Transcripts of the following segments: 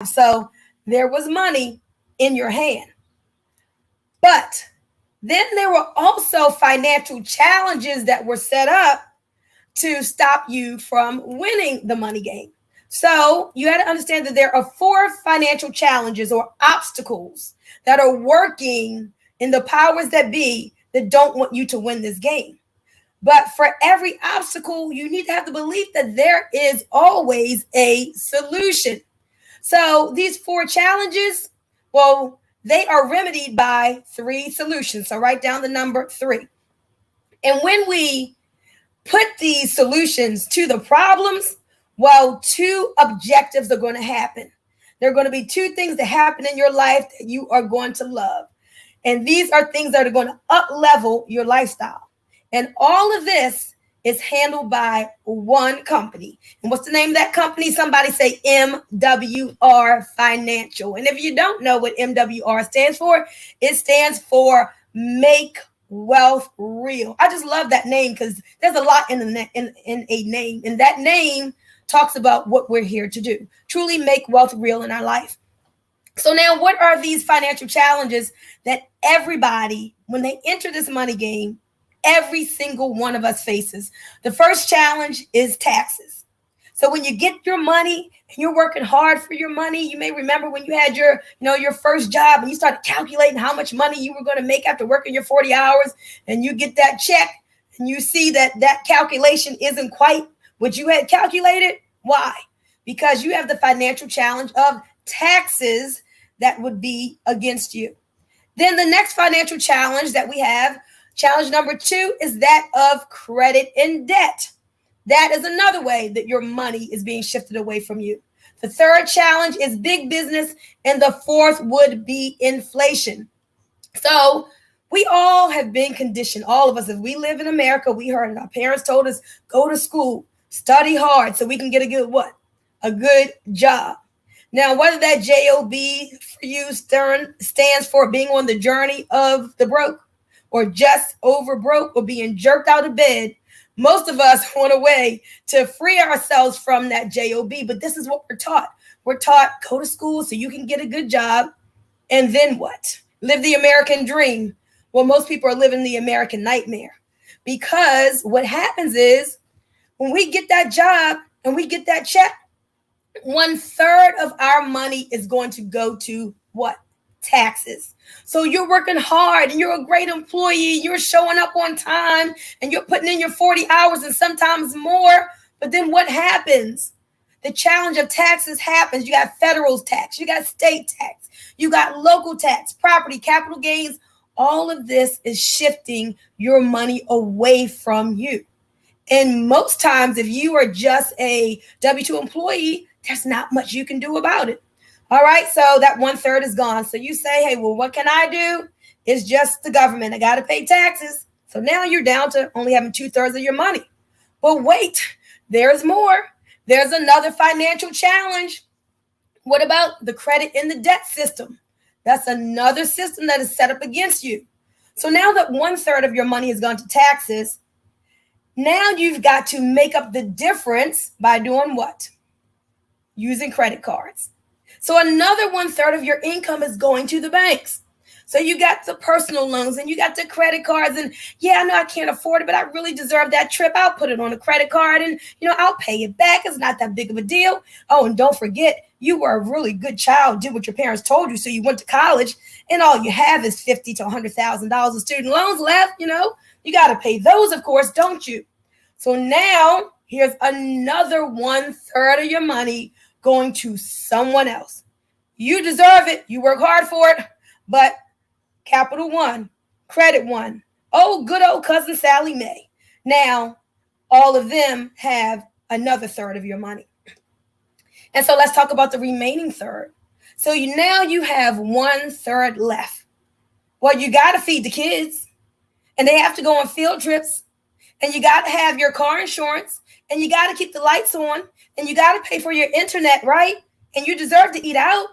So there was money in your hand. But then there were also financial challenges that were set up to stop you from winning the money game. So you had to understand that there are four financial challenges or obstacles that are working in the powers that be that don't want you to win this game. But for every obstacle, you need to have the belief that there is always a solution. So these four challenges, well, they are remedied by three solutions. So write down the number three. And when we put these solutions to the problems, well, two objectives are going to happen. There are going to be two things that happen in your life that you are going to love. And these are things that are going to up level your lifestyle. And all of this is handled by one company. And what's the name of that company? Somebody say MWR Financial. And if you don't know what MWR stands for, it stands for Make Wealth Real. I just love that name because there's a lot in a name. And that name talks about what we're here to do. Truly make wealth real in our life. So now what are these financial challenges that everybody, when they enter this money game, every single one of us faces? The first challenge is taxes. So when you get your money and you're working hard for your money, you may remember when you had your first job and you started calculating how much money you were going to make after working your 40 hours, and you get that check and you see that that calculation isn't quite what you had calculated. Why? Because you have the financial challenge of taxes that would be against you. Then the next financial challenge that we have, challenge number two, is that of credit and debt. That is another way that your money is being shifted away from you. The third challenge is big business, and the fourth would be inflation. So we all have been conditioned, all of us, if we live in America, we heard it. Our parents told us, go to school, study hard so we can get a good what? A good job. Now, whether that JOB for you stands for being on the journey of the broke, or just over broke, or being jerked out of bed, most of us want a way to free ourselves from that JOB. But this is what we're taught. We're taught, go to school so you can get a good job. And then what? Live the American dream. Well, most people are living the American nightmare, because what happens is when we get that job and we get that check, 1/3 of our money is going to go to what? Taxes. So you're working hard and you're a great employee. You're showing up on time and you're putting in your 40 hours and sometimes more. But then what happens? The challenge of taxes happens. You got federal tax, you got state tax, you got local tax, property, capital gains. All of this is shifting your money away from you. And most times, if you are just a W-2 employee, there's not much you can do about it. All right, so that 1/3 is gone. So you say, hey, well, what can I do? It's just the government. I got to pay taxes. So now you're down to only having 2/3 of your money. But wait, there's more. There's another financial challenge. What about the credit and the debt system? That's another system that is set up against you. So now that 1/3 of your money has gone to taxes, now you've got to make up the difference by doing what? Using credit cards. So another 1/3 of your income is going to the banks. So you got the personal loans and you got the credit cards, and yeah, I know I can't afford it, but I really deserve that trip. I'll put it on a credit card and, I'll pay it back. It's not that big of a deal. Oh, and don't forget, you were a really good child, did what your parents told you. So you went to college and all you have is $50,000 to $100,000 of student loans left. You got to pay those, of course, don't you? So now here's another 1/3 of your money going to someone else. You deserve it. You work hard for it, but Capital One, Credit One, oh, good old cousin Sally Mae. Now, all of them have another 1/3 of your money. And so let's talk about the remaining third. So now you have 1/3 left. Well, you got to feed the kids, and they have to go on field trips, and you got to have your car insurance, and you got to keep the lights on, and you got to pay for your internet, right? And you deserve to eat out.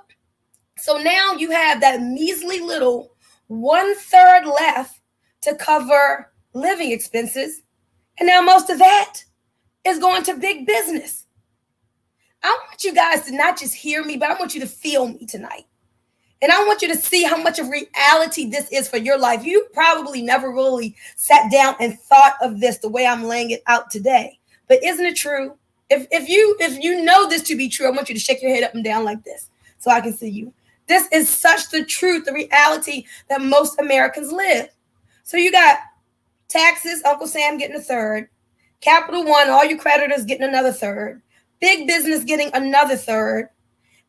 So now you have that measly little 1/3 left to cover living expenses. And now most of that is going to big business. I want you guys to not just hear me, but I want you to feel me tonight. And I want you to see how much of reality this is for your life. You probably never really sat down and thought of this the way I'm laying it out today. But isn't it true? If you know this to be true, I want you to shake your head up and down like this so I can see you. This is such the truth, the reality that most Americans live. So you got taxes, Uncle Sam getting a third. Capital One, all your creditors getting another third. Big business getting another third.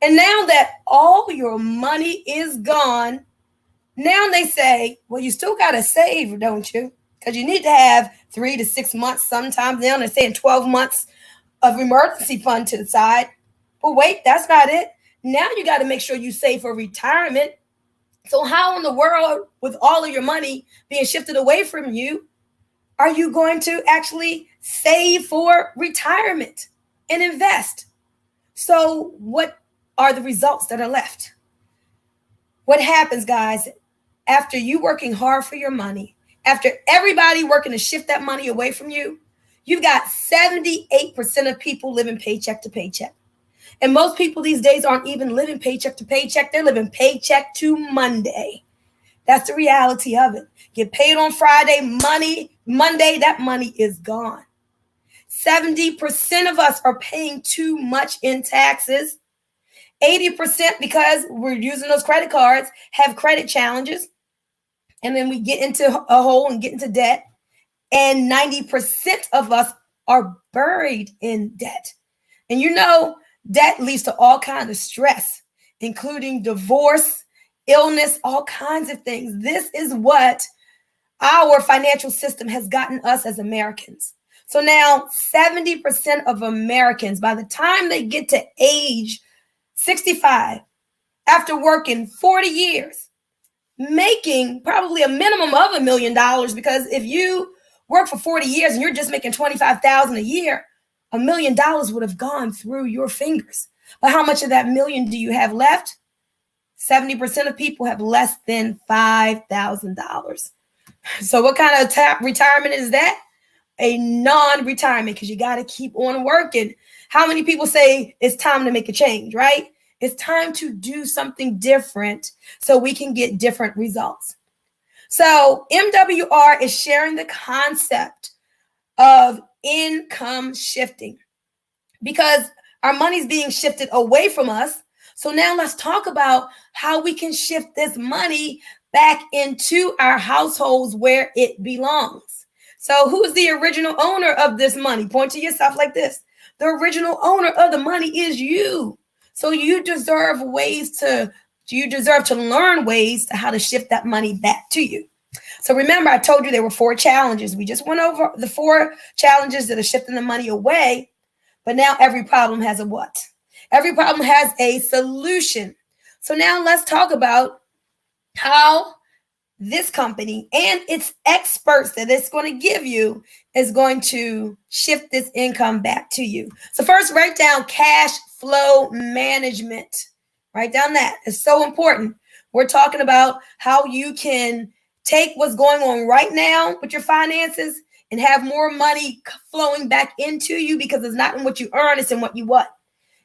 And now that all your money is gone, now they say, well, you still got to save, don't you? Because you need to have 3 to 6 months sometimes. Now they're saying 12 months of emergency fund to the side. But wait, that's not it. Now you got to make sure you save for retirement. So how in the world, with all of your money being shifted away from you, are you going to actually save for retirement and invest? So what are the results that are left? What happens, guys, after you working hard for your money, after everybody working to shift that money away from you, you've got 78% of people living paycheck to paycheck. And most people these days aren't even living paycheck to paycheck. They're living paycheck to Monday. That's the reality of it. Get paid on Friday, Monday, that money is gone. 70% of us are paying too much in taxes. 80% because we're using those credit cards, have credit challenges. And then we get into a hole and get into debt. And 90% of us are buried in debt. And you know, debt leads to all kinds of stress, including divorce, illness, all kinds of things. This is what our financial system has gotten us as Americans. So now 70% of Americans, by the time they get to age 65, after working 40 years, making probably a minimum of $1 million, because if you work for 40 years and you're just making $25,000 a year, $1 million would have gone through your fingers. But how much of that million do you have left? 70% of people have less than $5,000. So what kind of retirement is that? A non-retirement, because you got to keep on working. How many people say it's time to make a change, right? It's time to do something different so we can get different results. So MWR is sharing the concept of income shifting because our money's being shifted away from us. So now let's talk about how we can shift this money back into our households where it belongs. So who's the original owner of this money? Point to yourself like this. The original owner of the money is you. So you deserve to learn ways to how to shift that money back to you. So remember, I told you there were 4 challenges. We just went over the 4 challenges that are shifting the money away. But now every problem has a what? Every problem has a solution. So now let's talk about how this company and its experts that it's going to give you is going to shift this income back to you. So first, write down cash flow management. Write down that. It's so important. We're talking about how you can take what's going on right now with your finances and have more money flowing back into you, because it's not in what you earn, it's in what you what?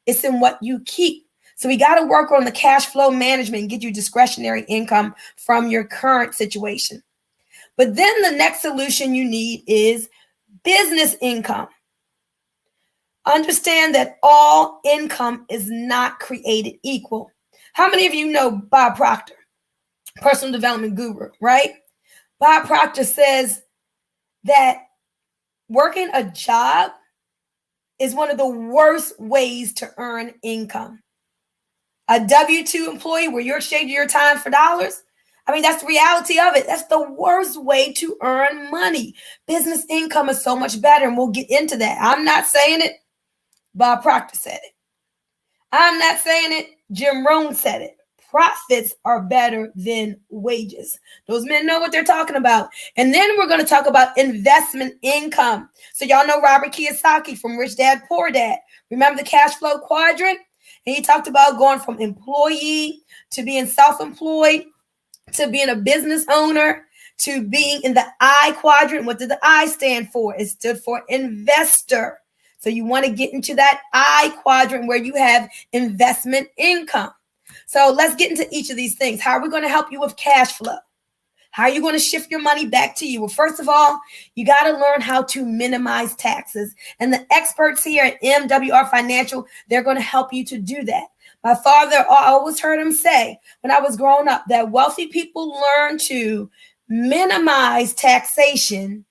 It's in what you keep. So we got to work on the cash flow management and get you discretionary income from your current situation. But then the next solution you need is business income. Understand that all income is not created equal. How many of you know Bob Proctor, personal development guru, right? Bob Proctor says that working a job is one of the worst ways to earn income. A W-2 employee where you're exchanging your time for dollars. I mean, that's the reality of it. That's the worst way to earn money. Business income is so much better, and we'll get into that. I'm not saying it. Bob Proctor said it. I'm not saying it. Jim Rohn said it. Profits are better than wages. Those men know what they're talking about. And then we're going to talk about investment income. So y'all know Robert Kiyosaki from Rich Dad, Poor Dad. Remember the cash flow quadrant? And he talked about going from employee to being self-employed to being a business owner to being in the I quadrant. What did the I stand for? It stood for investor. So you want to get into that I quadrant where you have investment income. So let's get into each of these things. How are we going to help you with cash flow? How are you going to shift your money back to you? Well, first of all, you got to learn how to minimize taxes. And the experts here at MWR Financial, they're going to help you to do that. My father, I always heard him say when I was growing up that wealthy people learn to minimize taxation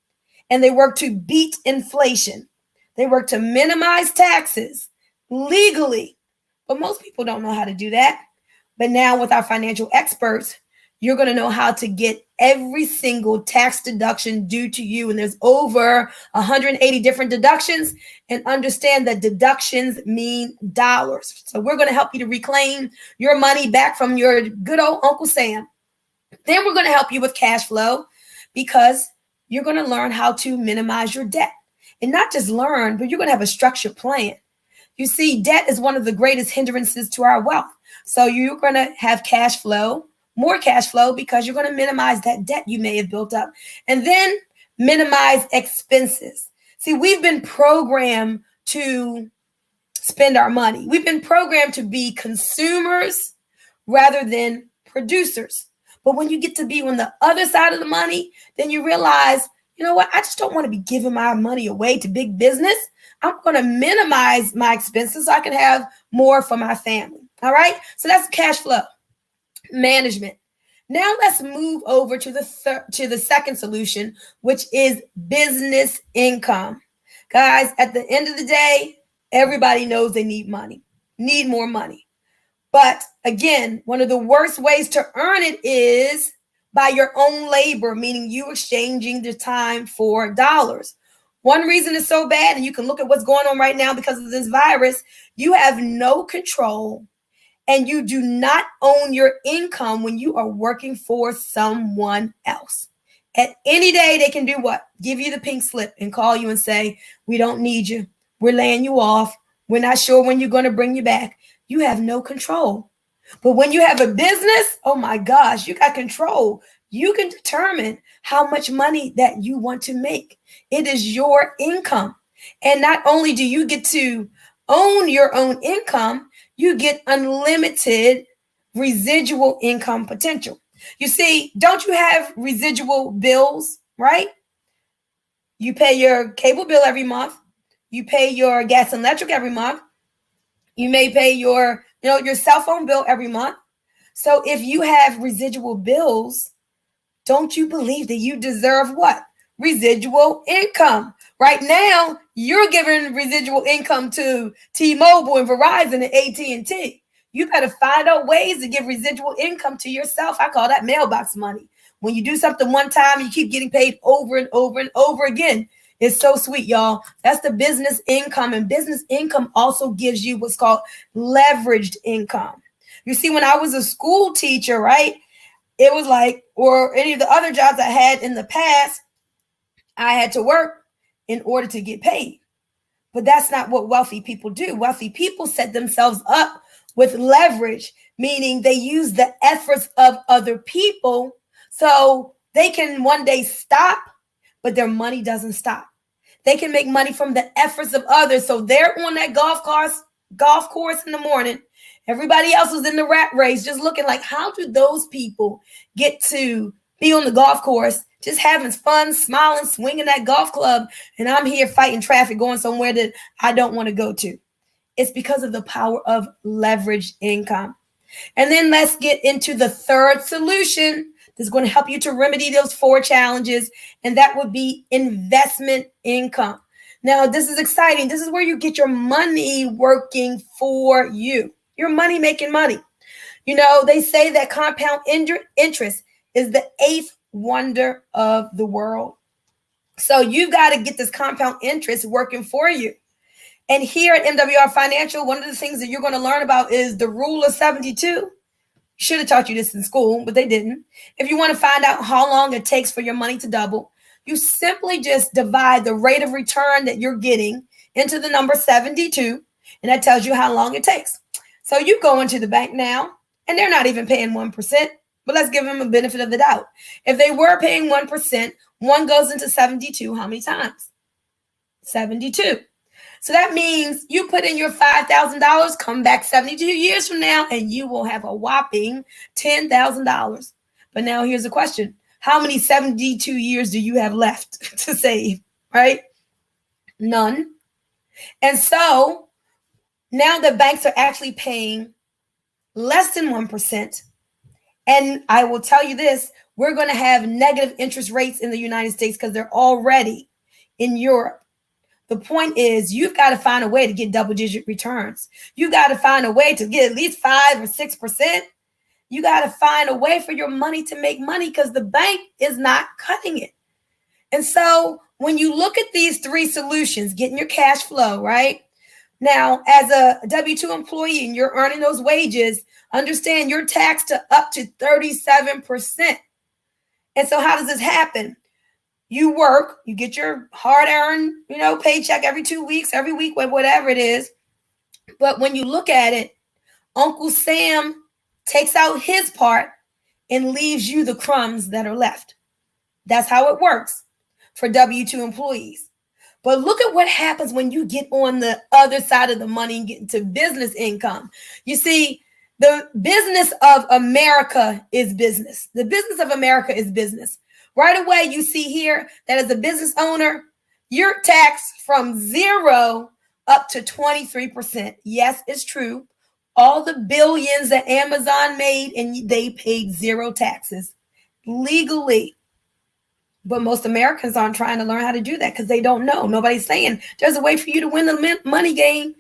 and they work to beat inflation. They work to minimize taxes legally. But most people don't know how to do that. But now with our financial experts, you're going to know how to get every single tax deduction due to you. And there's over 180 different deductions. And understand that deductions mean dollars. So we're going to help you to reclaim your money back from your good old Uncle Sam. Then we're going to help you with cash flow because you're going to learn how to minimize your debt. And not just learn, but you're going to have a structured plan. You see, debt is one of the greatest hindrances to our wealth. So you're going to have cash flow, more cash flow, because you're going to minimize that debt you may have built up. And then minimize expenses. See, we've been programmed to spend our money. We've been programmed to be consumers rather than producers. But when you get to be on the other side of the money, then you realize, you know what? I just don't want to be giving my money away to big business. I'm going to minimize my expenses so I can have more for my family. All right. So that's cash flow management. Now let's move over to the second solution, which is business income. Guys, at the end of the day, everybody knows they need money, need more money. But again, one of the worst ways to earn it is by your own labor, meaning you exchanging the time for dollars. One reason it's so bad, and you can look at what's going on right now because of this virus, you have no control and you do not own your income when you are working for someone else. At any day, they can do what? Give you the pink slip and call you and say, we don't need you. We're laying you off. We're not sure when you're going to bring you back. You have no control. But when you have a business, oh my gosh, you got control. You can determine how much money that you want to make. It is your income. And not only do you get to own your own income, you get unlimited residual income potential. You see, don't you have residual bills, right? You pay your cable bill every month. You pay your gas and electric every month. You may pay your cell phone bill every month. So if you have residual bills, don't you believe that you deserve what? Residual income. Right now, you're giving residual income to T-Mobile and Verizon and AT&T. You better find out ways to give residual income to yourself. I call that mailbox money. When you do something one time, you keep getting paid over and over and over again. It's so sweet, y'all. That's the business income. And business income also gives you what's called leveraged income. You see, when I was a school teacher, right, it was like, or any of the other jobs I had in the past, I had to work in order to get paid. But that's not what wealthy people do. Wealthy people set themselves up with leverage, meaning they use the efforts of other people so they can one day stop, but their money doesn't stop. They can make money from the efforts of others. So they're on that golf course in the morning. Everybody else was in the rat race, just looking like, how do those people get to be on the golf course, just having fun, smiling, swinging that golf club, and I'm here fighting traffic, going somewhere that I don't want to go to? It's because of the power of leveraged income. And then let's get into the third solution that's going to help you to remedy those four challenges, and that would be investment income. Now, this is exciting. This is where you get your money working for you. Your money making money. You know, they say that compound interest is the eighth wonder of the world. So you've got to get this compound interest working for you. And here at MWR Financial, one of the things that you're going to learn about is the rule of 72. Should have taught you this in school, but they didn't. If you want to find out how long it takes for your money to double, you simply just divide the rate of return that you're getting into the number 72, and that tells you how long it takes. So you go into the bank now, and they're not even paying 1%, but let's give them a benefit of the doubt. If they were paying 1%, one goes into 72 how many times? 72. So that means you put in your $5,000, come back 72 years from now, and you will have a whopping $10,000. But now here's the question. How many 72 years do you have left to save, right? None. And so now the banks are actually paying less than 1%. And I will tell you this, we're going to have negative interest rates in the United States because they're already in Europe. The point is, you've got to find a way to get double-digit returns. You got to find a way to get at least 5 or 6%. You got to find a way for your money to make money because the bank is not cutting it. And so when you look at these three solutions, getting your cash flow, right? Now, as a W-2 employee and you're earning those wages, understand you're taxed to up to 37%. And so how does this happen? You work, you get your hard-earned, paycheck every 2 weeks, every week, whatever it is. But when you look at it, Uncle Sam takes out his part and leaves you the crumbs that are left. That's how it works for W-2 employees. But look at what happens when you get on the other side of the money and get into business income. You see, the business of America is business. The business of America is business. Right away, you see here that as a business owner, you're taxed from 0 up to 23%. Yes, it's true. All the billions that Amazon made, and they paid 0 taxes legally. But most Americans aren't trying to learn how to do that because they don't know. Nobody's saying there's a way for you to win the money game,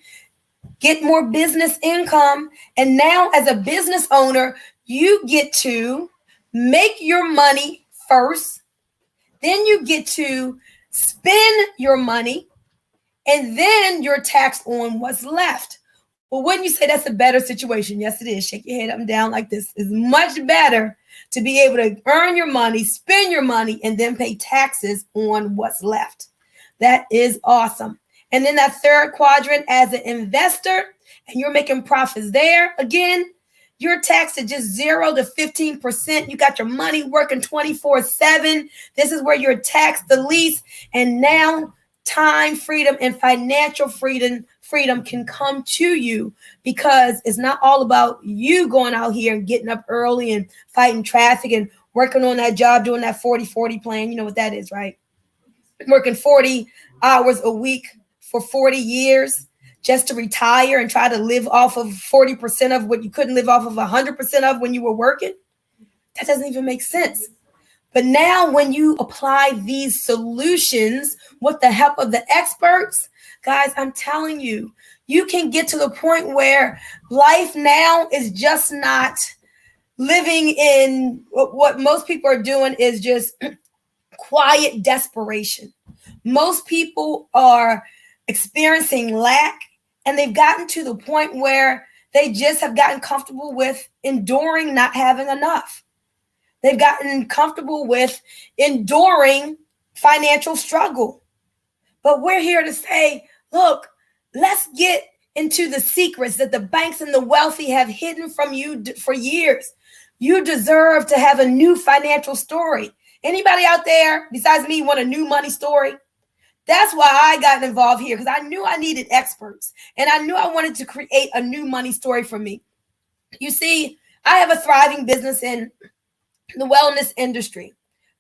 get more business income. And now as a business owner, you get to make your money first, then you get to spend your money, and then you're taxed on what's left. Well, wouldn't you say that's a better situation? Yes, it is. Shake your head up and down like this. It's much better to be able to earn your money, spend your money, and then pay taxes on what's left. That is awesome. And then that third quadrant, as an investor, and you're making profits there, again, you're taxed at just 0 to 15%. You got your money working 24/7. This is where you're taxed the least. And now time freedom and financial freedom can come to you because it's not all about you going out here and getting up early and fighting traffic and working on that job, doing that 40-40 plan. You know what that is, right? Working 40 hours a week for 40 years. Just to retire and try to live off of 40% of what you couldn't live off of 100% of when you were working. That doesn't even make sense. But now when you apply these solutions with the help of the experts, guys, I'm telling you, you can get to the point where life now is just not living in what most people are doing is just quiet desperation. Most people are experiencing lack, and they've gotten to the point where they just have gotten comfortable with enduring not having enough. They've gotten comfortable with enduring financial struggle. But we're here to say, look, let's get into the secrets that the banks and the wealthy have hidden from you for years. You deserve to have a new financial story. Anybody out there besides me want a new money story? That's why I got involved here, because I knew I needed experts and I knew I wanted to create a new money story for me. You see, I have a thriving business in the wellness industry,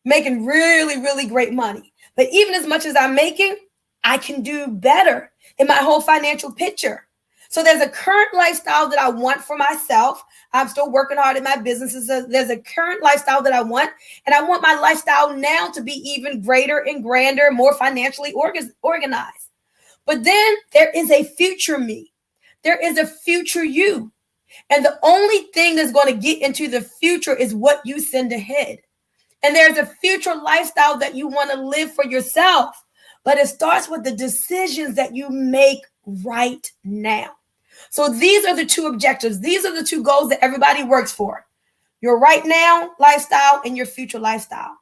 making really, really great money. But even as much as I'm making, I can do better in my whole financial picture. So there's a current lifestyle that I want for myself. I'm still working hard in my businesses. There's a current lifestyle that I want, and I want my lifestyle now to be even greater and grander, more financially organized. But then there is a future me. There is a future you. And the only thing that's going to get into the future is what you send ahead. And there's a future lifestyle that you want to live for yourself. But it starts with the decisions that you make right now. So these are the two objectives. These are the two goals that everybody works for. Your right now lifestyle and your future lifestyle.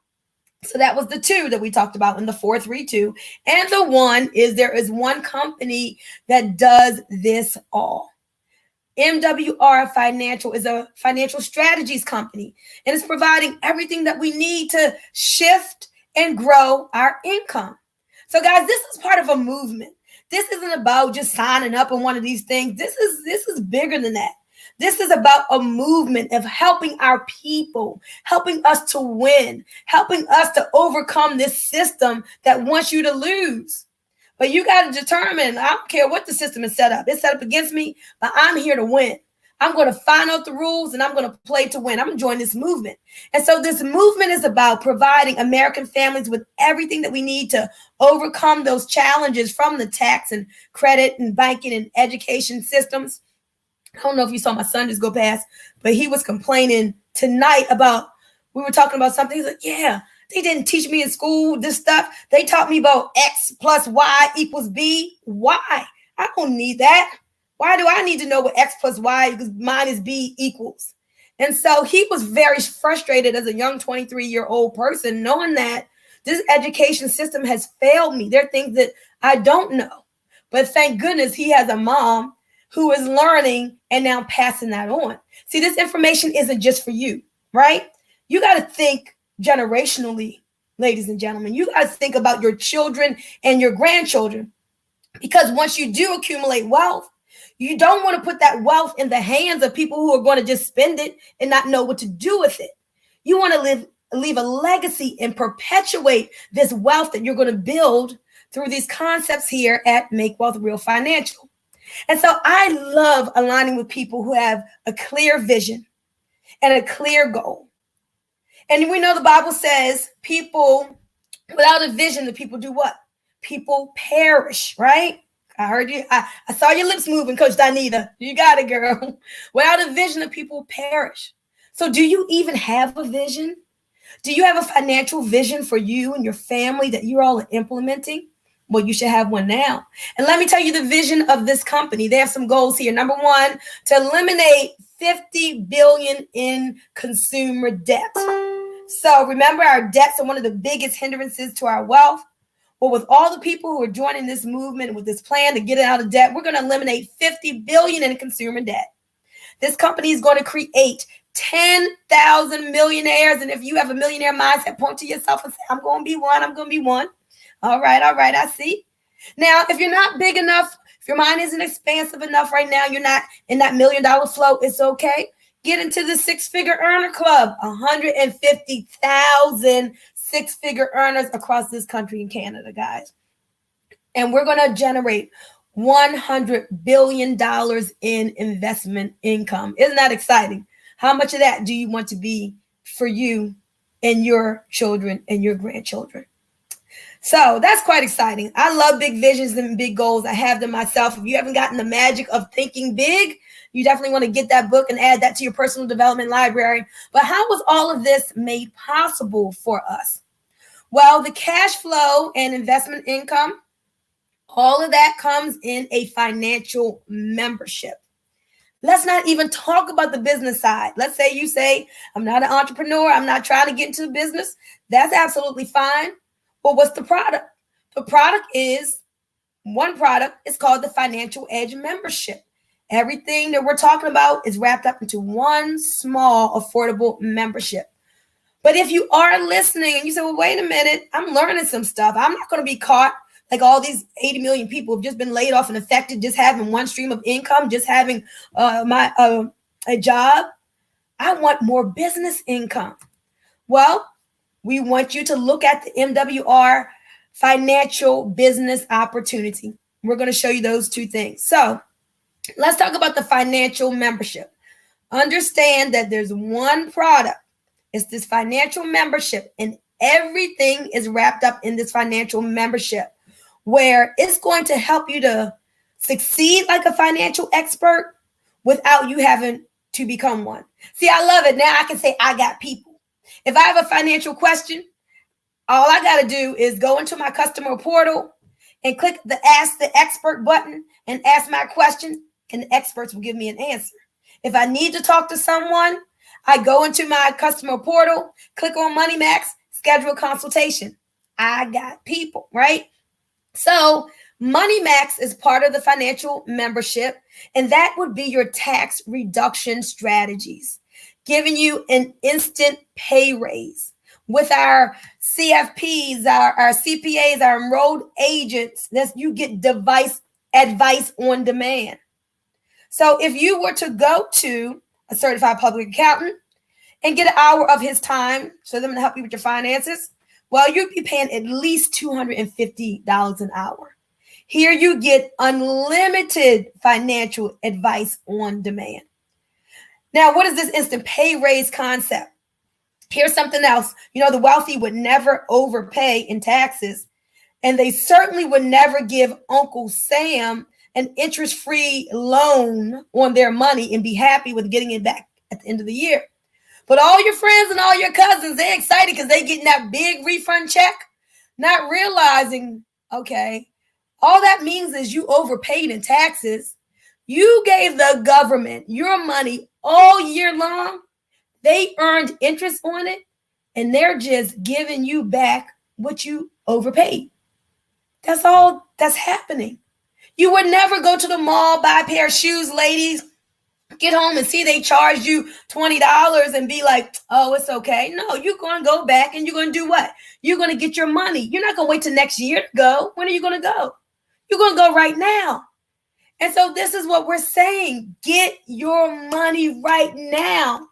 So that was the two that we talked about in the 4-3-2. And the one is there is one company that does this all. MWR Financial is a financial strategies company, and it's providing everything that we need to shift and grow our income. So guys, this is part of a movement. This isn't about just signing up on one of these things. This is bigger than that. This is about a movement of helping our people, helping us to win, helping us to overcome this system that wants you to lose. But you got to determine, I don't care what the system is set up. It's set up against me, but I'm here to win. I'm going to find out the rules and I'm going to play to win. I'm going to join this movement. And so this movement is about providing American families with everything that we need to overcome those challenges from the tax and credit and banking and education systems. I don't know if you saw my son just go past, but he was complaining tonight about, we were talking about something. He's like, yeah, they didn't teach me in school this stuff. They taught me about X plus Y equals B. Why? I don't need that. Why do I need to know what X plus Y, because mine is B equals? And so he was very frustrated as a young 23-year-old person, knowing that this education system has failed me. There are things that I don't know. But thank goodness he has a mom who is learning and now passing that on. See, this information isn't just for you, right? You got to think generationally, ladies and gentlemen. You got to think about your children and your grandchildren, because once you do accumulate wealth, you don't want to put that wealth in the hands of people who are going to just spend it and not know what to do with it. You want to leave a legacy and perpetuate this wealth that you're going to build through these concepts here at Make Wealth Real Financial. And so I love aligning with people who have a clear vision and a clear goal. And we know the Bible says people without a vision, the people do what? People perish, right? I heard you. I saw your lips moving, Coach Donita. You got it, girl. Without a vision, the people perish. So do you even have a vision? Do you have a financial vision for you and your family that you're all implementing? Well, you should have one now. And let me tell you the vision of this company. They have some goals here. Number one, to eliminate $50 billion in consumer debt. So remember, our debts are one of the biggest hindrances to our wealth. Well, with all the people who are joining this movement with this plan to get out of debt, we're going to eliminate $50 billion in consumer debt. This company is going to create 10,000 millionaires. And if you have a millionaire mindset, point to yourself and say, I'm going to be one. I'm going to be one. All right. I see. Now, if you're not big enough, if your mind isn't expansive enough right now, you're not in that $1 million flow, it's okay. Get into the six-figure earner club, 150,000 six-figure earners across this country and Canada, guys. And we're going to generate $100 billion in investment income. Isn't that exciting? How much of that do you want to be for you and your children and your grandchildren? So that's quite exciting. I love big visions and big goals. I have them myself. If you haven't gotten the magic of thinking big, you definitely want to get that book and add that to your personal development library. But how was all of this made possible for us? Well, the cash flow and investment income, all of that comes in a financial membership. Let's not even talk about the business side. Let's say you say, I'm not an entrepreneur. I'm not trying to get into the business. That's absolutely fine. Well, what's the product? The product is one product. It's called the Financial Edge membership. Everything that we're talking about is wrapped up into one small, affordable membership. But if you are listening and you say, well, wait a minute, I'm learning some stuff. I'm not going to be caught like all these 80 million people have just been laid off and affected, just having one stream of income, just having a job. I want more business income. Well, we want you to look at the MWR Financial Business Opportunity. We're going to show you those two things. So let's talk about the financial membership. Understand that there's one product. It's this financial membership, and everything is wrapped up in this financial membership, where it's going to help you to succeed like a financial expert without you having to become one. See, I love it. Now I can say I got people. If I have a financial question, all I got to do is go into my customer portal and click the Ask the Expert button and ask my question, and the experts will give me an answer. If I need to talk to someone, I go into my customer portal, click on Money Max, schedule a consultation. I got people, right? So Money Max is part of the financial membership, and that would be your tax reduction strategies, giving you an instant pay raise. with our CFPs, our CPAs, our enrolled agents, you get advice on demand. So if you were to go to a certified public accountant and get an hour of his time for them to help you with your finances, well, you'd be paying at least $250 an hour. Here you get unlimited financial advice on demand. Now, what is this instant pay raise concept? Here's something else. The wealthy would never overpay in taxes, and they certainly would never give Uncle Sam an interest-free loan on their money and be happy with getting it back at the end of the year. But all your friends and all your cousins, they're excited because they're getting that big refund check, not realizing, okay, all that means is you overpaid in taxes. You gave the government your money all year long. They earned interest on it, and they're just giving you back what you overpaid. That's all that's happening. You would never go to the mall, buy a pair of shoes, ladies, get home and see they charged you $20 and be like, oh, it's okay. No, you're going to go back and you're going to do what? You're going to get your money. You're not going to wait till next year to go. When are you going to go? You're going to go right now. And so this is what we're saying. Get your money right now.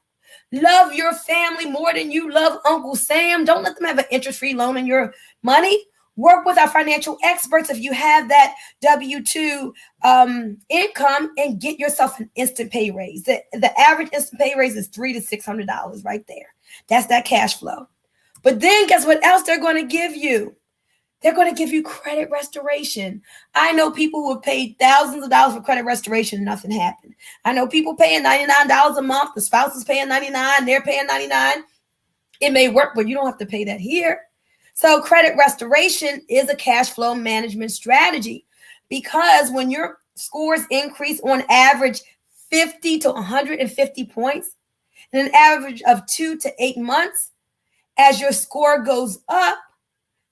Love your family more than you love Uncle Sam. Don't let them have an interest-free loan on your money. Work with our financial experts if you have that W-2 income and get yourself an instant pay raise. The average instant pay raise is $300 to $600 right there. That's that cash flow. But then guess what else they're going to give you? They're going to give you credit restoration. I know people who have paid thousands of dollars for credit restoration and nothing happened. I know people paying $99 a month. The spouse is paying $99. They're paying $99. It may work, but you don't have to pay that here. So credit restoration is a cash flow management strategy, because when your scores increase on average 50 to 150 points in an average of 2 to 8 months, as your score goes up,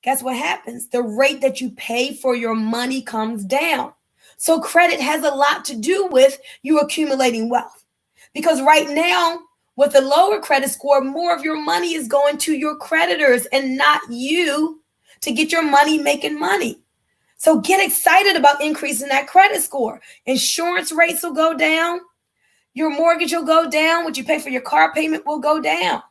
guess what happens? The rate that you pay for your money comes down. So credit has a lot to do with you accumulating wealth, because right now, with a lower credit score, more of your money is going to your creditors and not you to get your money making money. So get excited about increasing that credit score. Insurance rates will go down. Your mortgage will go down. What you pay for your car payment will go down.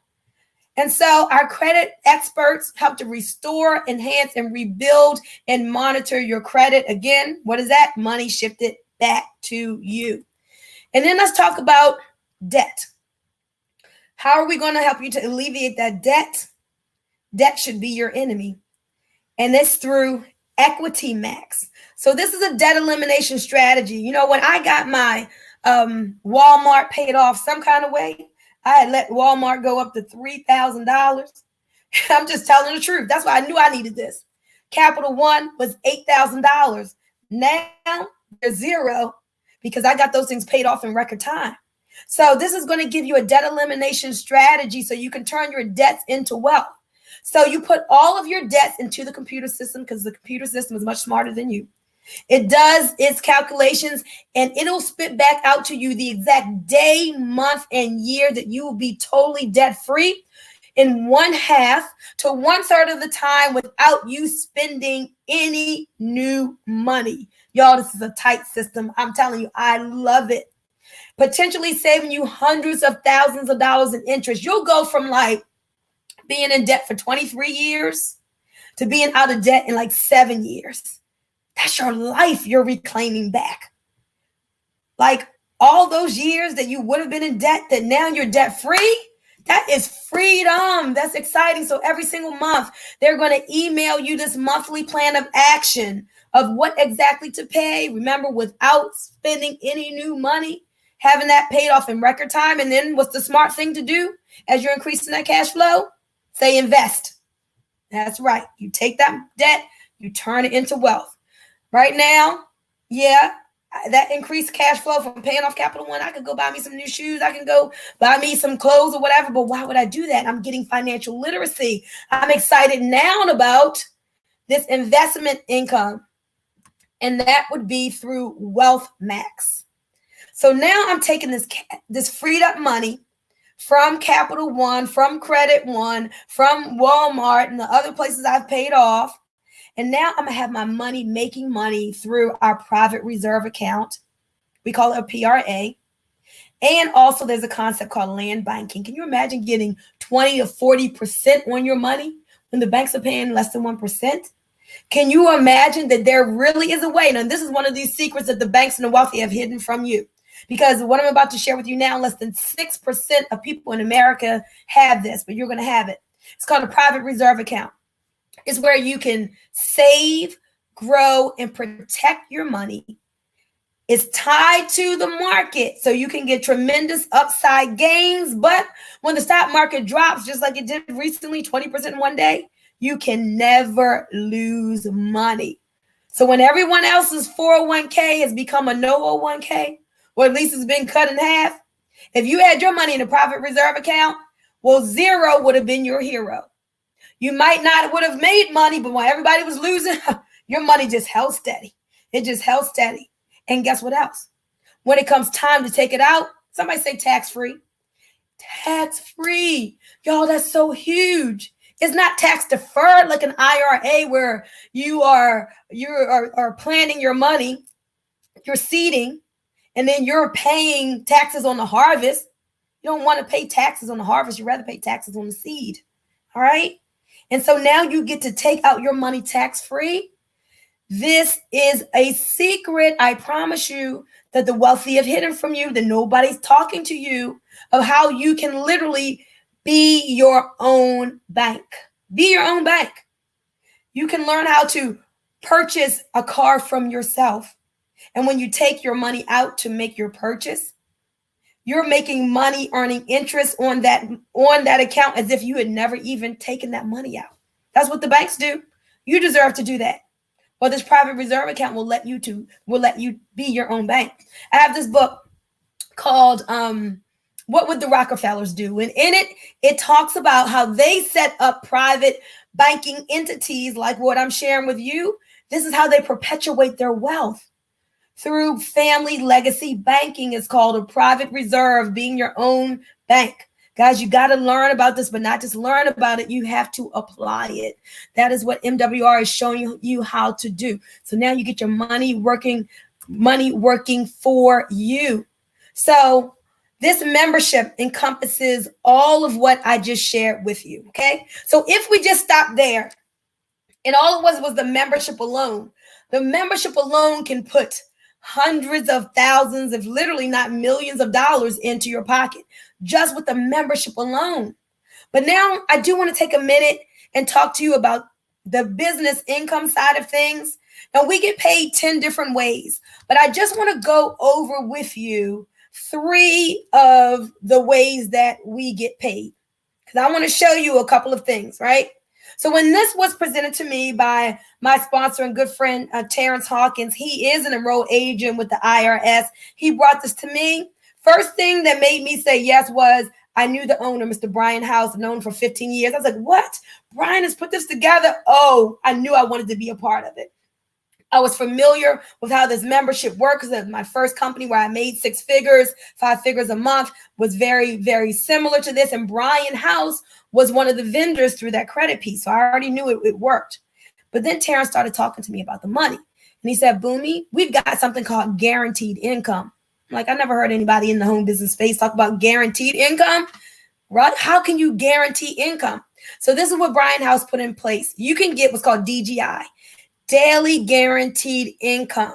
And so our credit experts help to restore, enhance, and rebuild and monitor your credit. Again, what is that? Money shifted back to you. And then let's talk about debt. How are we going to help you to alleviate that debt? Debt should be your enemy. And it's through Equity Max. So this is a debt elimination strategy. When I got my Walmart paid off some kind of way, I had let Walmart go up to $3,000. I'm just telling the truth. That's why I knew I needed this. Capital One was $8,000. Now they're zero because I got those things paid off in record time. So this is going to give you a debt elimination strategy so you can turn your debts into wealth. So you put all of your debts into the computer system, because the computer system is much smarter than you. It does its calculations and it'll spit back out to you the exact day, month, and year that you will be totally debt-free in 1/2 to 1/3 of the time without you spending any new money. Y'all, this is a tight system. I'm telling you, I love it. Potentially saving you hundreds of thousands of dollars in interest. You'll go from like being in debt for 23 years to being out of debt in like 7 years. That's your life you're reclaiming back. Like all those years that you would have been in debt, that now you're debt free. That is freedom. That's exciting. So every single month, they're going to email you this monthly plan of action of what exactly to pay. Remember, without spending any new money, having that paid off in record time. And then what's the smart thing to do as you're increasing that cash flow? Say invest. That's right. You take that debt, you turn it into wealth. Right now, yeah, that increased cash flow from paying off Capital One, I could go buy me some new shoes. I can go buy me some clothes or whatever. But why would I do that? I'm getting financial literacy. I'm excited now about this investment income. And that would be through Wealth Max. So now I'm taking this freed up money from Capital One, from Credit One, from Walmart, and the other places I've paid off. And now I'm going to have my money making money through our private reserve account. We call it a PRA. And also there's a concept called land banking. Can you imagine getting 20 to 40% on your money when the banks are paying less than 1%? Can you imagine that there really is a way? And this is one of these secrets that the banks and the wealthy have hidden from you. Because what I'm about to share with you now, less than 6% of people in America have this, but you're going to have it. It's called a private reserve account. It's where you can save, grow, and protect your money. It's tied to the market, so you can get tremendous upside gains. But when the stock market drops, just like it did recently, 20% in one day, you can never lose money. So when everyone else's 401k has become a no 01k, or at least it's been cut in half, if you had your money in a private reserve account, well, zero would have been your hero. You might not would have made money, but when everybody was losing, your money just held steady. It just held steady. And guess what else? When it comes time to take it out, somebody say tax-free. Tax-free. Y'all, that's so huge. It's not tax deferred like an IRA where you are planning your money, you're seeding, and then you're paying taxes on the harvest. You don't want to pay taxes on the harvest. You'd rather pay taxes on the seed. All right? And so now you get to take out your money tax-free. This is a secret, I promise you, that the wealthy have hidden from you, that nobody's talking to you, of how you can literally be your own bank. Be your own bank. You can learn how to purchase a car from yourself. And when you take your money out to make your purchase, you're making money, earning interest on that account as if you had never even taken that money out. That's what the banks do. You deserve to do that. Well, this private reserve account will let you be your own bank. I have this book called What Would the Rockefellers Do? And in it, it talks about how they set up private banking entities like what I'm sharing with you. This is how they perpetuate their wealth. Through family legacy banking. It's called a private reserve, being your own bank. Guys, you got to learn about this, but not just learn about it. You have to apply it. That is what MWR is showing you how to do. So now you get your money working for you. So this membership encompasses all of what I just shared with you. Okay. So if we just stop there, and all it was the membership alone, the membership alone can put hundreds of thousands, if literally not millions of dollars into your pocket, just with the membership alone. But now I do want to take a minute and talk to you about the business income side of things. Now we get paid 10 different ways, but I just want to go over with you 3 of the ways that we get paid, because I want to show you a couple of things, right? So when this was presented to me by my sponsor and good friend, Terrence Hawkins, he is an enrolled agent with the IRS. He brought this to me. First thing that made me say yes was I knew the owner, Mr. Brian House, known for 15 years. I was like, what? Brian has put this together? Oh, I knew I wanted to be a part of it. I was familiar with how this membership works. My first company where I made 6 figures, 5 figures a month was very, very similar to this. And Brian House was one of the vendors through that credit piece. So I already knew it worked. But then Terrence started talking to me about the money. And he said, Bunmi, we've got something called guaranteed income. I'm like, I never heard anybody in the home business space talk about guaranteed income. Right? How can you guarantee income? So this is what Brian House put in place. You can get what's called DGI, daily guaranteed income.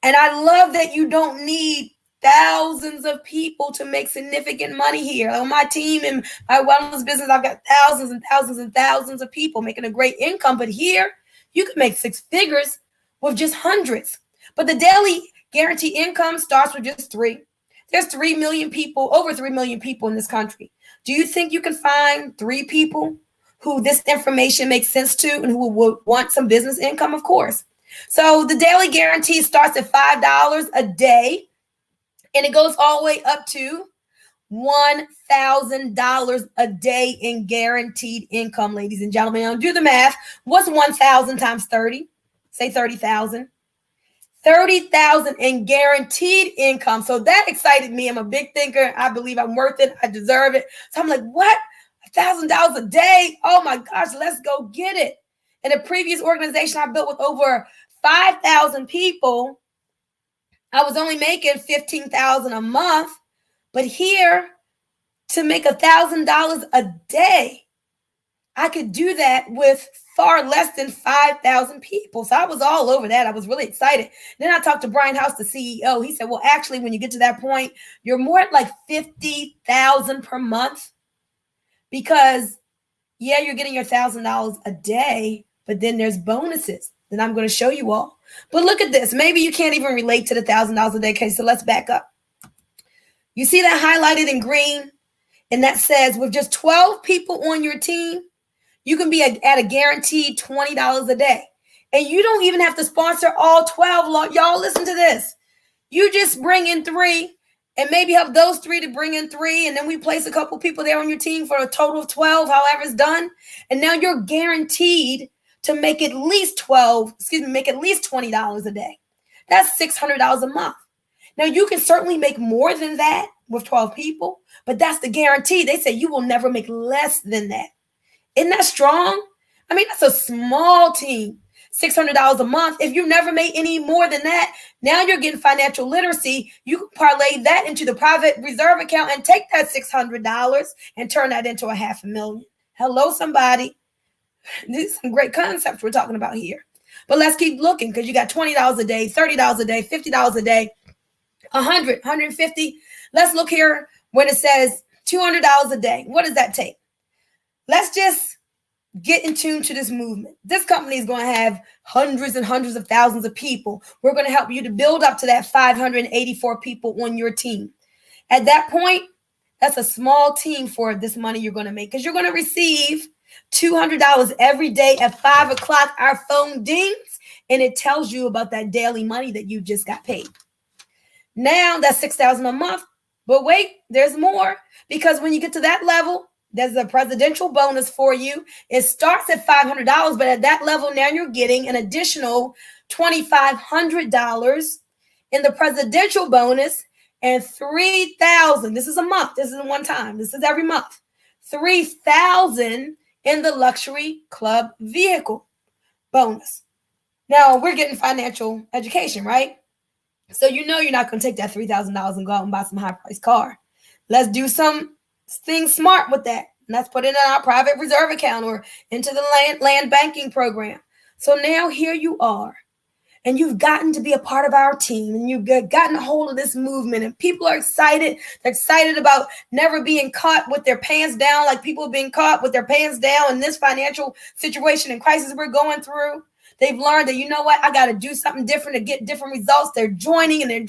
And I love that you don't need thousands of people to make significant money here. On my team and my wellness business, I've got thousands and thousands and thousands of people making a great income. But here, you can make 6 figures with just hundreds. But the daily guaranteed income starts with just 3. There's 3 million people, over 3 million people in this country. Do you think you can find 3 people who this information makes sense to and who will want some business income? Of course. So the daily guarantee starts at $5 a day, and it goes all the way up to $1,000 a day in guaranteed income, ladies and gentlemen. Now do the math. What's 1,000 times 30? Say 30,000. $30,000 in guaranteed income. So that excited me. I'm a big thinker. I believe I'm worth it. I deserve it. So I'm like, what? $1,000 a day? Oh my gosh, let's go get it. In a previous organization I built with over 5,000 people, I was only making $15,000 a month. But here, to make $1,000 a day, I could do that with far less than 5,000 people. So I was all over that. I was really excited. Then I talked to Brian House, the CEO. He said, well, actually, when you get to that point, you're more at like 50,000 per month because, yeah, you're getting your $1,000 a day, but then there's bonuses that I'm going to show you all. But look at this. Maybe you can't even relate to the $1,000 a day. Okay, so let's back up. You see that highlighted in green? And that says with just 12 people on your team, you can be at a guaranteed $20 a day. And you don't even have to sponsor all 12. Y'all listen to this. You just bring in 3 and maybe help those 3 to bring in 3. And then we place a couple people there on your team for a total of 12, however it's done. And now you're guaranteed to make at least $20 a day. That's $600 a month. Now, you can certainly make more than that with 12 people, but that's the guarantee. They say you will never make less than that. Isn't that strong? I mean, that's a small team. $600 a month. If you never made any more than that, now you're getting financial literacy. You can parlay that into the private reserve account and take that $600 and turn that into $500,000. Hello, somebody. These are some great concepts we're talking about here. But let's keep looking because you got $20 a day, $30 a day, $50 a day, 100, 150. Let's look here when it says $200 a day. What does that take? Let's just get in tune to this movement. This company is going to have hundreds and hundreds of thousands of people. We're going to help you to build up to that 584 people on your team. At that point, that's a small team for this money you're going to make because you're going to receive $200 every day at 5 o'clock. Our phone dings and it tells you about that daily money that you just got paid. Now that's $6,000 a month. But wait, there's more because when you get to that level, there's a presidential bonus for you. It starts at $500, but at that level, now you're getting an additional $2,500 in the presidential bonus and $3,000. This is a month. This isn't one time. This is every month. $3,000 in the luxury club vehicle bonus. Now we're getting financial education, right? So you know you're not going to take that $3,000 and go out and buy some high-priced car. Let's do some things smart with that. Let's put it in our private reserve account or into the land banking program. So now here you are, and you've gotten to be a part of our team, and you've gotten a hold of this movement, and people are excited. They're excited about never being caught with their pants down like people have been caught with their pants down in this financial situation and crisis we're going through. They've learned that, you know what, I got to do something different to get different results. They're joining in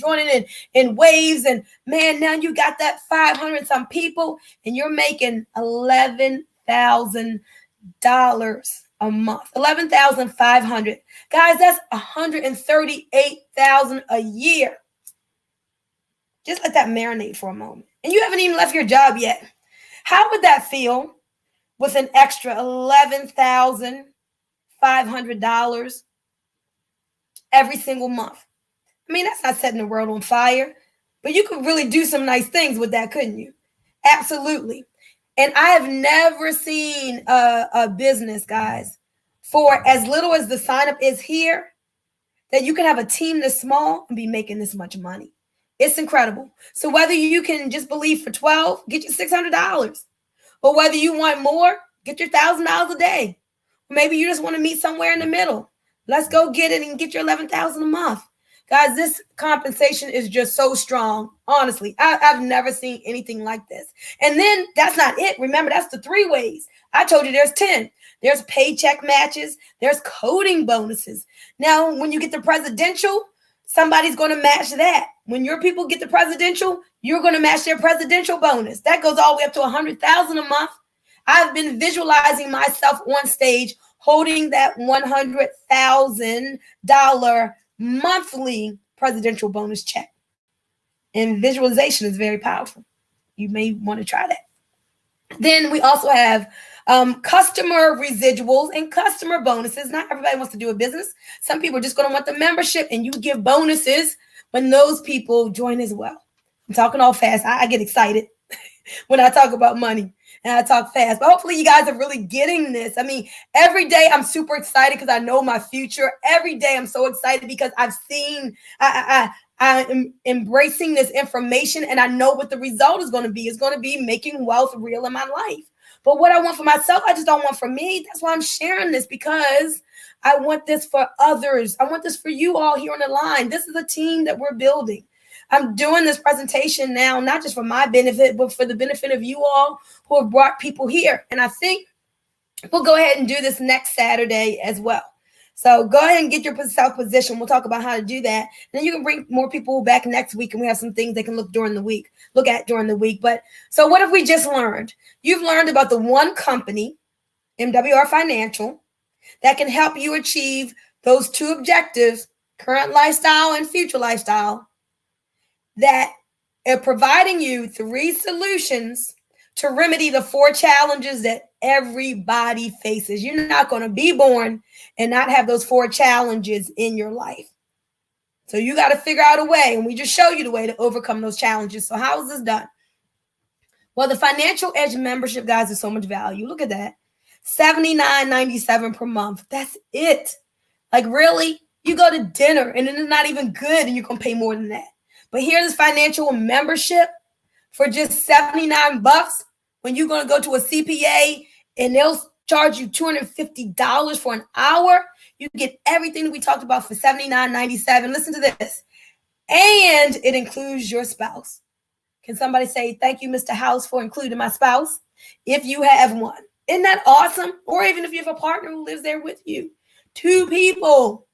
waves. And man, now you got that 500 some people and you're making $11,000 a month, $11,500. Guys, that's $138,000 a year. Just let that marinate for a moment. And you haven't even left your job yet. How would that feel with an extra $11,500 every single month? I mean, that's not setting the world on fire, but you could really do some nice things with that, couldn't you? Absolutely. And I have never seen a business, guys, for as little as the sign up is here, that you can have a team this small and be making this much money. It's incredible. So whether you can just believe for 12, get you $600, or whether you want more, get your $1,000 a day. Maybe you just want to meet somewhere in the middle. Let's go get it and get your $11,000 a month. Guys, this compensation is just so strong. Honestly, I've never seen anything like this. And then that's not it. Remember, that's the 3 ways. I told you there's 10. There's paycheck matches. There's coding bonuses. Now, when you get the presidential, somebody's going to match that. When your people get the presidential, you're going to match their presidential bonus. That goes all the way up to $100,000 a month. I've been visualizing myself on stage holding that $100,000 monthly presidential bonus check. And visualization is very powerful. You may want to try that. Then we also have Customer residuals and customer bonuses. Not everybody wants to do a business. Some people are just going to want the membership, and you give bonuses when those people join as well. I'm talking all fast. I get excited when I talk about money and I talk fast, but hopefully you guys are really getting this. I mean, every day I'm super excited because I know my future. Every day I'm so excited because I've seen, I am embracing this information, and I know what the result is going to be. It's going to be making wealth real in my life. But what I want for myself, I just don't want for me. That's why I'm sharing this, because I want this for others. I want this for you all here on the line. This is a team that we're building. I'm doing this presentation now, not just for my benefit, but for the benefit of you all who have brought people here. And I think we'll go ahead and do this next Saturday as well. So go ahead and get yourself positioned. We'll talk about how to do that. And then you can bring more people back next week, and we have some things they can look at during the week. But so what have we just learned? You've learned about the one company, MWR Financial, that can help you achieve those two objectives, current lifestyle and future lifestyle, that are providing you 3 solutions to remedy the 4 challenges that everybody faces. You're not going to be born and not have those 4 challenges in your life. So you got to figure out a way, and we just show you the way to overcome those challenges. So how is this done? Well, the Financial Edge membership, guys, is so much value. Look at that. $79.97 per month. That's it. Like, really? You go to dinner and it's not even good, and you're going to pay more than that. But here's this financial membership for just $79 when you're going to go to a CPA and they'll charge you $250 for an hour. You get everything that we talked about for $79.97. Listen to this. And it includes your spouse. Can somebody say, thank you, Mr. House, for including my spouse? If you have one. Isn't that awesome? Or even if you have a partner who lives there with you. 2 people.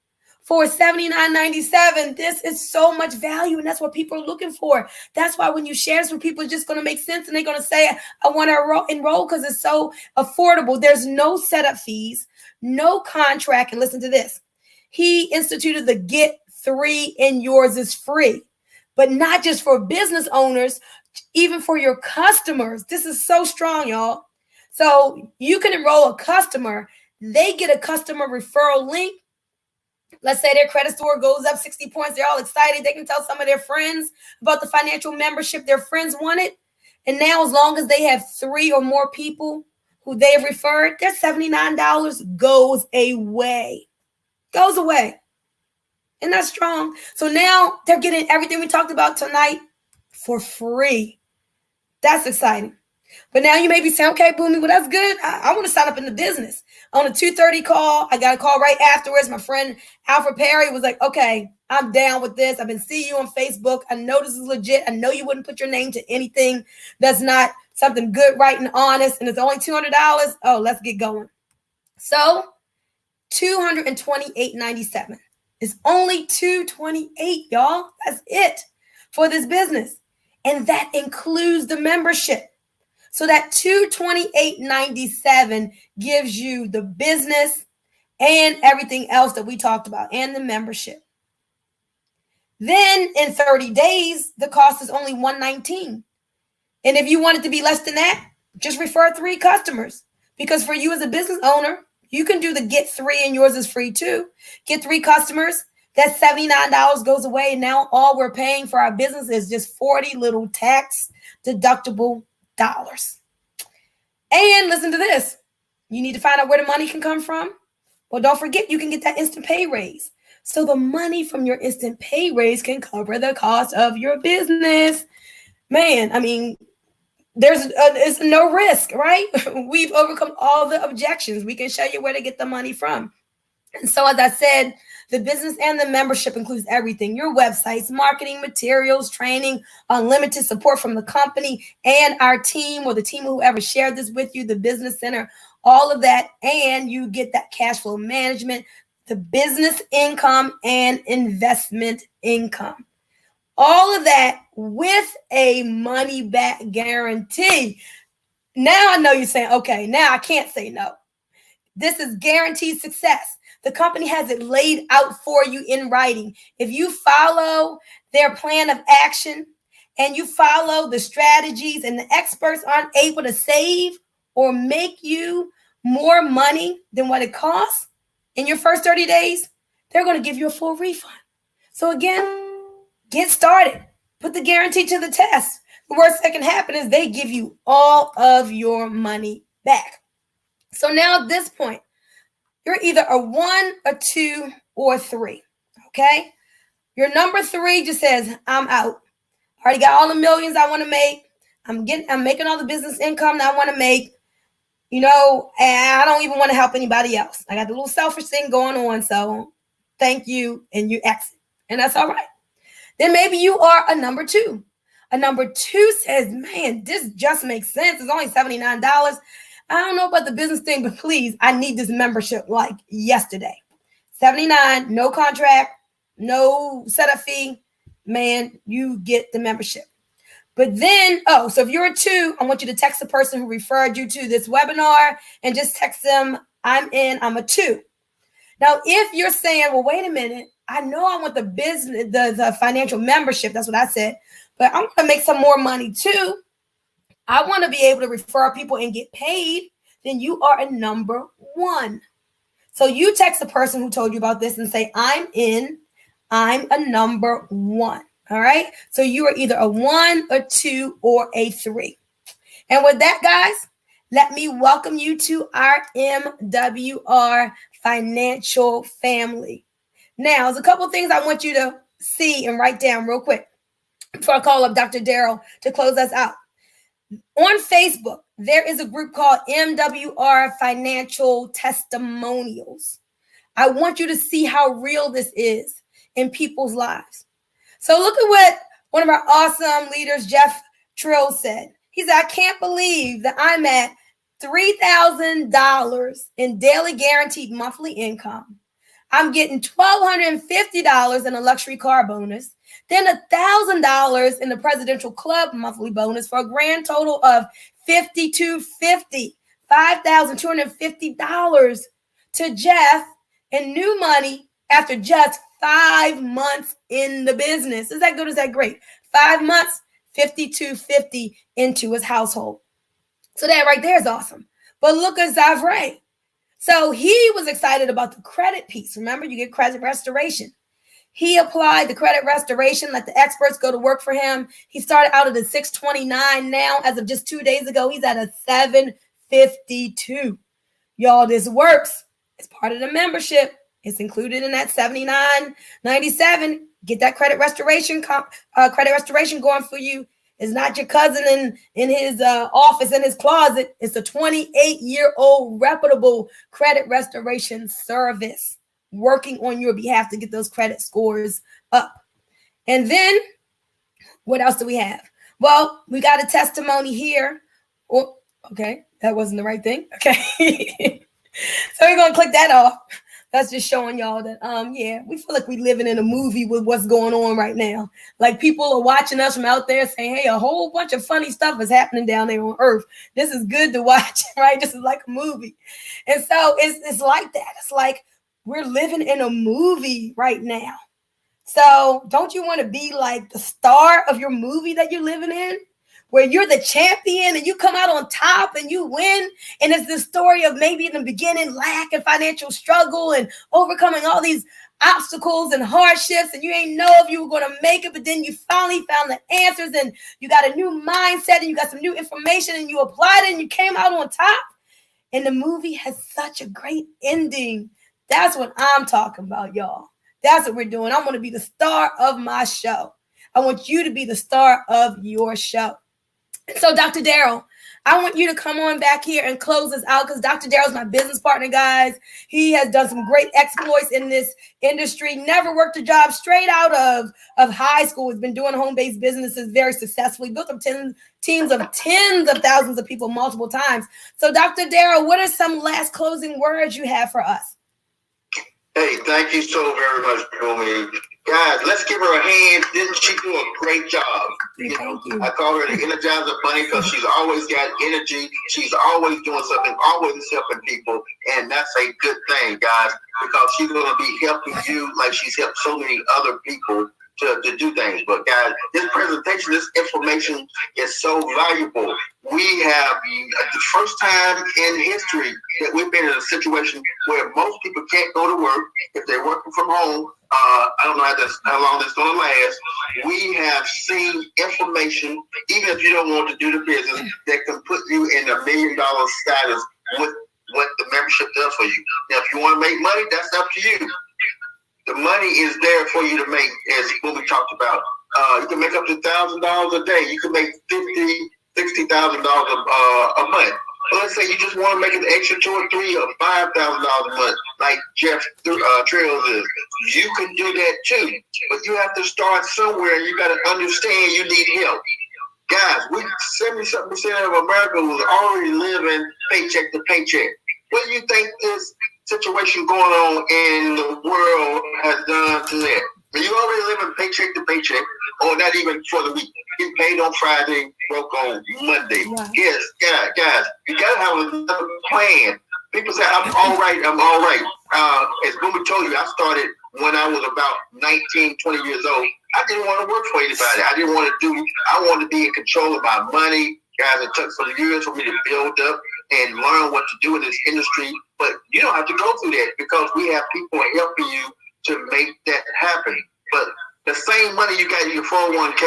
For $79.97, this is so much value, and that's what people are looking for. That's why when you share this with people, it's just going to make sense, and they're going to say, I want to enroll because it's so affordable. There's no setup fees, no contract, and listen to this. He instituted the Get 3 and Yours is Free, but not just for business owners, even for your customers. This is so strong, y'all. So you can enroll a customer. They get a customer referral link. Let's say their credit score goes up 60 points. They're all excited. They can tell some of their friends about the financial membership their friends wanted. And now, as long as they have 3 or more people who they have referred, their $79 goes away. Goes away. Isn't that strong? So now they're getting everything we talked about tonight for free. That's exciting. But now you may be saying, okay, Bunmi, well, that's good. I want to sign up in the business. On a 2:30 call, I got a call right afterwards. My friend Alfred Perry was like, okay, I'm down with this. I've been seeing you on Facebook. I know this is legit. I know you wouldn't put your name to anything that's not something good, right, and honest. And it's only $200. Oh, let's get going. So $228.97. It's only $228, y'all. That's it for this business. And that includes the membership. So that $228.97 gives you the business and everything else that we talked about and the membership. Then in 30 days, the cost is only $119. And if you want it to be less than that, just refer 3 customers. Because for you as a business owner, you can do the Get 3 and Yours is Free too. Get 3 customers. That $79 goes away. And now all we're paying for our business is just 40 little tax deductible dollars. And listen to this. You need to find out where the money can come from. Well, don't forget, you can get that instant pay raise. So the money from your instant pay raise can cover the cost of your business. Man, I mean, it's no risk, right? We've overcome all the objections. We can show you where to get the money from. And so, as I said, the business and the membership includes everything: your websites, marketing materials, training, unlimited support from the company and our team, or the team of whoever shared this with you, the business center, all of that. And you get that cash flow management, the business income and investment income. All of that with a money back guarantee. Now I know you're saying, okay, now I can't say no. This is guaranteed success. The company has it laid out for you in writing. If you follow their plan of action and you follow the strategies, and the experts aren't able to save or make you more money than what it costs in your first 30 days, they're going to give you a full refund. So again, get started. Put the guarantee to the test. The worst that can happen is they give you all of your money back. So now at this point, you're either a 1, a 2, or a 3. Okay? Your number 3 just says, I'm out. I already got all the millions I want to make. I'm making all the business income that I want to make. And I don't even want to help anybody else. I got the little selfish thing going on. So thank you. And you exit. And that's all right. Then maybe you are a number 2. A number 2 says, man, this just makes sense. It's only $79. I don't know about the business thing, but please, I need this membership like yesterday. $79, no contract, no setup fee. Man, you get the membership. But then, so if you're a 2, I want you to text the person who referred you to this webinar and just text them, I'm in, I'm a 2. Now, if you're saying, well, wait a minute, I know I want the business, the financial membership, that's what I said, but I want to make some more money too. I want to be able to refer people and get paid. Then you are a number 1. So you text the person who told you about this and say, I'm in, I'm a number 1. All right. So you are either a 1, a 2, or a 3. And with that, guys, let me welcome you to our MWR Financial family. Now, there's a couple of things I want you to see and write down real quick before I call up Dr. Darrell to close us out. On Facebook, there is a group called MWR Financial Testimonials. I want you to see how real this is in people's lives. So look at what one of our awesome leaders, Jeff Trill, said. He said, I can't believe that I'm at $3,000 in daily guaranteed monthly income. I'm getting $1,250 in a luxury car bonus, then $1,000 in the presidential club monthly bonus for a grand total of $5,250, $5,250 to Jeff in new money after just 5 months in the business. Is that good? Is that great? 5 months, $5,250 into his household. So that right there is awesome. But look at Zavray. So he was excited about the credit piece. Remember, you get credit restoration. He applied the credit restoration, let the experts go to work for him. He started out at a 629. Now, as of just 2 days ago, he's at a 752. Y'all, this works. It's part of the membership. It's included in that $79.97. Get that credit restoration going for you. It's not your cousin in his office in his closet. It's a 28-year-old reputable credit restoration service working on your behalf to get those credit scores up. And then what else do we have? Well, we got a testimony here. Oh, okay, that wasn't the right thing. Okay. So we're going to click that off. That's just showing y'all that, we feel like we're living in a movie with what's going on right now. Like people are watching us from out there saying, hey, a whole bunch of funny stuff is happening down there on earth. This is good to watch, right? This is like a movie. And so it's like that. It's like we're living in a movie right now. So don't you want to be like the star of your movie that you're living in? Where you're the champion and you come out on top and you win. And it's the story of maybe in the beginning, lack and financial struggle and overcoming all these obstacles and hardships. And you ain't know if you were going to make it, but then you finally found the answers and you got a new mindset and you got some new information and you applied it and you came out on top. And the movie has such a great ending. That's what I'm talking about, y'all. That's what we're doing. I want to be the star of my show. I want you to be the star of your show. So, Dr. Darrell, I want you to come on back here and close us out because Dr. Darrell's my business partner, guys. He has done some great exploits in this industry, never worked a job straight out of high school. He's been doing home-based businesses very successfully, built up teams of tens of thousands of people multiple times. So, Dr. Darrell, what are some last closing words you have for us? Hey, thank you so very much, Bunmi. Guys, let's give her a hand. Didn't she do a great job? Thank you. I call her the Energizer Bunny because she's always got energy. She's always doing something, always helping people. And that's a good thing, guys, because she's going to be helping you like she's helped so many other people to do things. But guys, this presentation, this information is so valuable. We have the first time in history that we've been in a situation where most people can't go to work if they're working from home. I don't know how long this is going to last. We have seen information, even if you don't want to do the business, that can put you in $1 million status with what the membership does for you. Now, if you want to make money, that's up to you. The money is there for you to make, as what we talked about. You can make up to $1,000 a day. You can make $60,000 a month. But let's say you just want to make an extra $2,000 or $3,000 or $5,000 a month, like Jeff Trails is. You can do that too. But you have to start somewhere, and you got to understand you need help. Guys, 70-something% of America was already living paycheck to paycheck. What do you think this situation going on in the world has done to that? You already living paycheck to paycheck, or not even for the week. Get paid on Friday, broke on Monday. Wow. Yes, guys, you gotta have another plan. People say, I'm all right. As Bunmi told you, I started when I was about 19, 20 years old. I didn't want to work for anybody. I wanted to be in control of my money. Guys, it took some years for me to build up and learn what to do in this industry. But you don't have to go through that because we have people helping you to make that happen. But the same money you got in your 401k,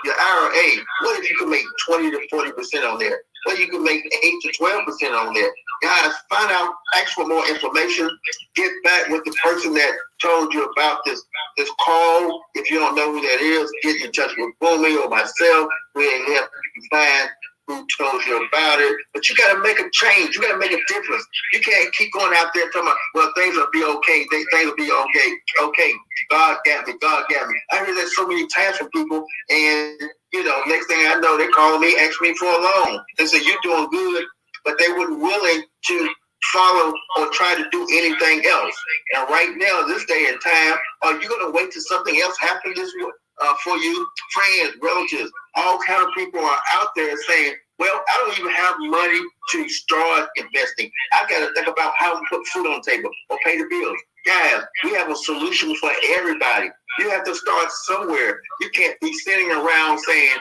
your IRA, what if you could make 20 to 40% on there? What if you could make 8 to 12% on there? Guys, find out, ask for more information. Get back with the person that told you about this call. If you don't know who that is, get in touch with Bunmi or myself. We'll help you find who told you about it. But you got to make a change. You got to make a difference. You can't keep going out there talking about, well, things will be okay. Things will be okay. Okay, God got me. I heard that so many times from people, and next thing I know, they call me, ask me for a loan. They say, you're doing good, but they weren't willing to follow or try to do anything else. And right now, this day and time, are you going to wait till something else happens for you? Friends, relatives, all kind of people are out there saying, well, I don't even have money to start investing. I got to think about how to put food on the table or pay the bills. Guys, we have a solution for everybody. You have to start somewhere. You can't be sitting around saying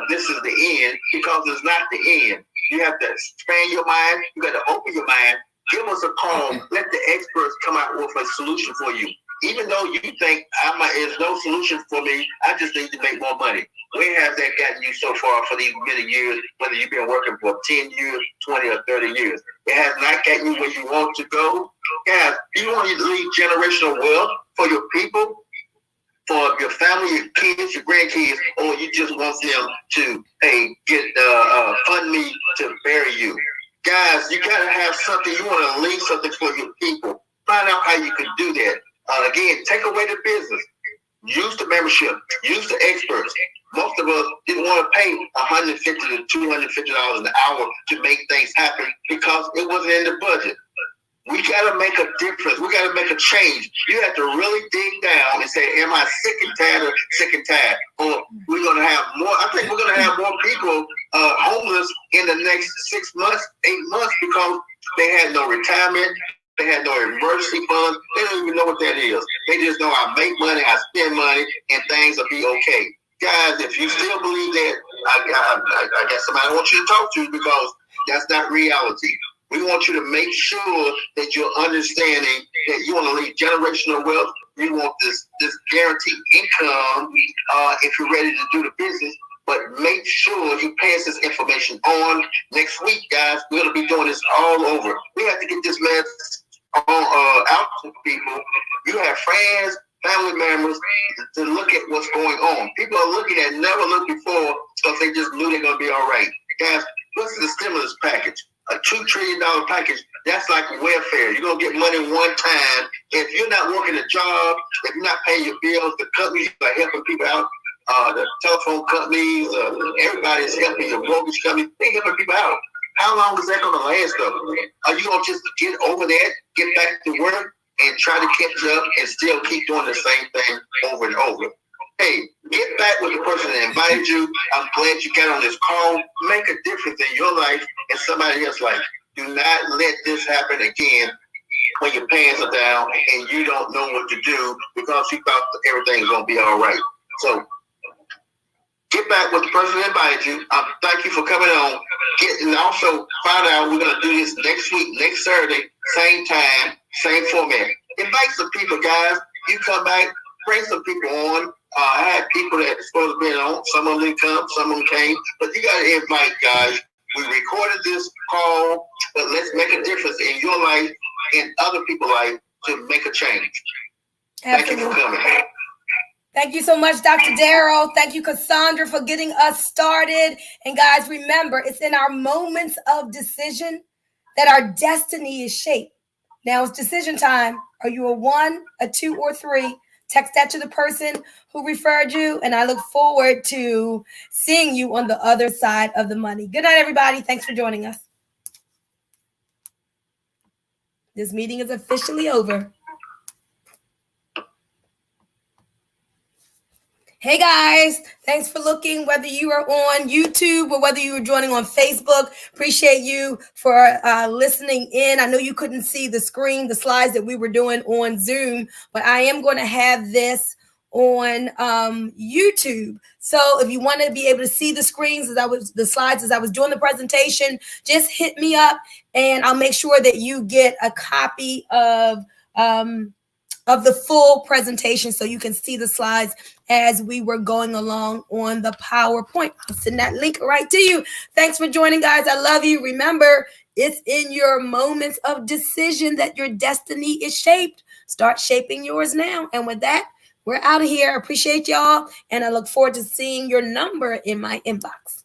this is the end, because it's not the end. You have to expand your mind. You got to open your mind. Give us a call. Let the experts come out with a solution for you. Even though you think there's no solution for me, I just need to make more money. Where has that gotten you so far for these many years, whether you've been working for 10 years, 20 or 30 years? It has not gotten you where you want to go. Guys, you want to leave generational wealth for your people, for your family, your kids, your grandkids, or you just want them to, fund me to bury you. Guys, you got to have something. You want to leave something for your people. Find out how you can do that. Again, take away the business. Use the membership. Use the experts. Most of us didn't want to pay $150 to $250 an hour to make things happen because it wasn't in the budget. We got to make a difference. We got to make a change. You have to really dig down and say, am I sick and tired? Or we're going to have more. I think we're going to have more people homeless in the next 6 months, 8 months, because they had no retirement. They had no emergency funds. They don't even know what that is. They just know I make money, I spend money, and things will be okay. Guys, if you still believe that, I got somebody I want you to talk to, because that's not reality. We want you to make sure that you're understanding that you want to leave generational wealth. You want this guaranteed income if you're ready to do the business. But make sure you pass this information on. Next week, guys, we're going to be doing this all over. We have to get this message out to people. You have friends, family members to look at what's going on. People are looking at never looked before because they just knew they're going to be all right. Guys, what's the stimulus package? A $2 trillion package. That's like welfare. You're going to get money one time. If you're not working a job, if you're not paying your bills, the companies are helping people out. The telephone companies, everybody is helping, your mortgage company, they're helping people out. How long is that going to last, though? Are you going to just get over that, get back to work, and try to catch up and still keep doing the same thing over and over? Hey, get back with the person that invited you. I'm glad you got on this call. Make a difference in your life and somebody else's life. Do not let this happen again. when your pants are down and you don't know what to do because you thought everything's going to be all right. So get back with the person that invited you. Thank you for coming on. And also find out we're going to do this next week, next Saturday, same time, same format. Invite some people, guys. You come back, bring some people on. I had people that are supposed to be on. Some of them didn't come, some of them came. But you got to invite, guys. We recorded this call, but let's make a difference in your life and other people's life to make a change. Absolutely. Thank you for coming. Thank you so much, Dr. Darryl. Thank you, Cassandra, for getting us started. And guys, remember, it's in our moments of decision that our destiny is shaped. Now it's decision time. Are you a 1, a 2, or 3? Text that to the person who referred you, and I look forward to seeing you on the other side of the money. Good night, everybody. Thanks for joining us. This meeting is officially over. Hey guys, thanks for looking, whether you are on YouTube or whether you are joining on Facebook. Appreciate you for listening in. I know you couldn't see the screen, the slides that we were doing on Zoom, but I am going to have this on YouTube. So if you want to be able to see the screens the slides as I was doing the presentation, just hit me up and I'll make sure that you get a copy of the full presentation so you can see the slides as we were going along on the PowerPoint. I'll send that link right to you. Thanks for joining, guys. I love you. Remember, it's in your moments of decision that your destiny is shaped. Start shaping yours now. And with that, we're out of here. I appreciate y'all, and I look forward to seeing your number in my inbox.